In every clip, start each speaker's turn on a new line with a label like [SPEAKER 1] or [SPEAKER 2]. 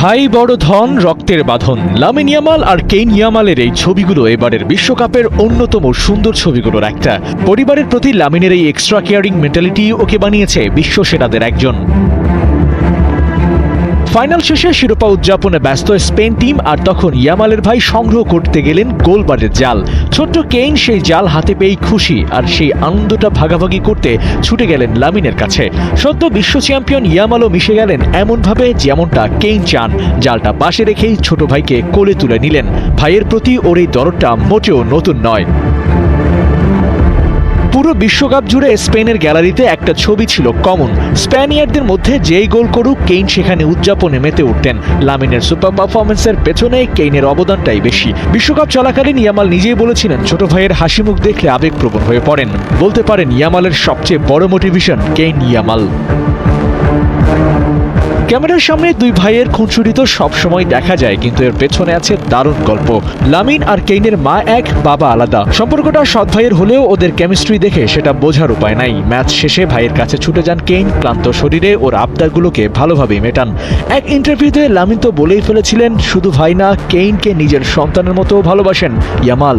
[SPEAKER 1] ভাই বড় ধন, রক্তের বাঁধন। লামিন ইয়ামাল আর কেইন ইয়ামালের এই ছবিগুলো এবারের বিশ্বকাপের অন্যতম সুন্দর ছবিগুলোর একটা। পরিবারের প্রতি লামিনের এই এক্সট্রা কেয়ারিং মেন্টালিটি ওকে বানিয়েছে বিশ্ব সেরাদের একজন। ফাইনাল শেষে শিরোপা উদযাপনে ব্যস্ত স্পেন টিম, আর তখন ইয়ামালের ভাই সংগ্রহ করতে গেলেন গোলবারের জাল। ছোট্ট কেইন সেই জাল হাতে পেয়েই খুশি, আর সেই আনন্দটা ভাগাভাগি করতে ছুটে গেলেন লামিনের কাছে। সদ্য বিশ্ব চ্যাম্পিয়ন ইয়ামালও মিশে গেলেন এমনভাবে যেমনটা কেইন চান। জালটা পাশে রেখেই ছোট ভাইকে কোলে তুলে নিলেন। ভাইয়ের প্রতি ওর এই দরদটা মোটেও নতুন নয়। পুরো বিশ্বকাপ জুড়ে স্পেনের গ্যালারিতে একটা ছবি ছিল কমন। স্প্যানিয়ার্ডদের মধ্যে যেই গোল করুক, কেইন সেখানে উদযাপনে মেতে উঠতেন। লামিনের সুপার পারফরমেন্সের পেছনে কেইনের অবদানটাই বেশি। বিশ্বকাপ চলাকালীন ইয়ামাল নিজেই বলেছিলেন, ছোট ভাইয়ের হাসি মুখ দেখলে আবেগপ্রবণ হয়ে পড়েন। বলতে পারেন ইয়ামালের সবচেয়ে বড় মোটিভেশন কেইন ইয়ামাল। ক্যামেরার সামনে দুই ভাইয়ের খুনসুটি তো সবসময় দেখা যায়, কিন্তু এর পেছনে আছে দারুণ গল্প। লামিন আর কেইনের মা এক, বাবা আলাদা। সম্পর্কটা সৎ ভাইয়ের হলেও ওদের কেমিস্ট্রি দেখে সেটা বোঝার উপায় নাই। ম্যাচ শেষে ভাইয়ের কাছে ছুটে যান কেইন, ক্লান্ত শরীরে ওর আবদারগুলোকে ভালোভাবেই মেটান। এক ইন্টারভিউতে লামিন তো বলেই ফেলেছিলেন, শুধু ভাই না, কেইনকে নিজের সন্তানের মতো ভালোবাসেন ইয়ামাল।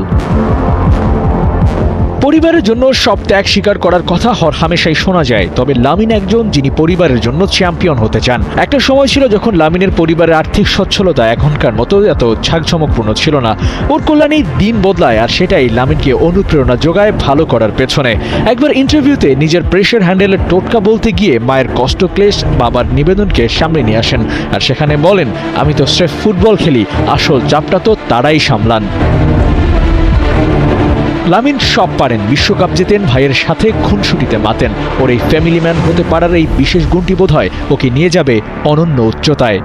[SPEAKER 1] পরিবারের জন্য সব ত্যাগ স্বীকার করার কথা হামেশাই শোনা যায়, তবে লামিন একজন যিনি পরিবারের জন্য চ্যাম্পিয়ন হতে চান। একটা সময় ছিল যখন লামিনের পরিবারের আর্থিক সচ্ছলতা এখনকার মতো এত ঝাঁকঝমকপূর্ণ ছিল না। ওর কল্যাণেই দিন বদলায়, আর সেটাই লামিনকে অনুপ্রেরণা যোগায় ভালো করার পেছনে। একবার ইন্টারভিউতে নিজের প্রেশার হ্যান্ডেলের টোটকা বলতে গিয়ে মায়ের কষ্ট ক্লেশ, বাবার নিবেদনকে সামনে নিয়ে আসেন, আর সেখানে বলেন, আমি তো স্রেফ ফুটবল খেলি, আসল চাপটা তো তারাই সামলান। লামিন সব পারেন, বিশ্বকাপ জেতেন, ভাইয়ের সাথে খুনসুটিতে মাতেন। ওর এই ফ্যামিলি ম্যান হতে পারার এই বিশেষ গুণটি বোধহয় ওকে নিয়ে যাবে অনন্য উচ্চতায়।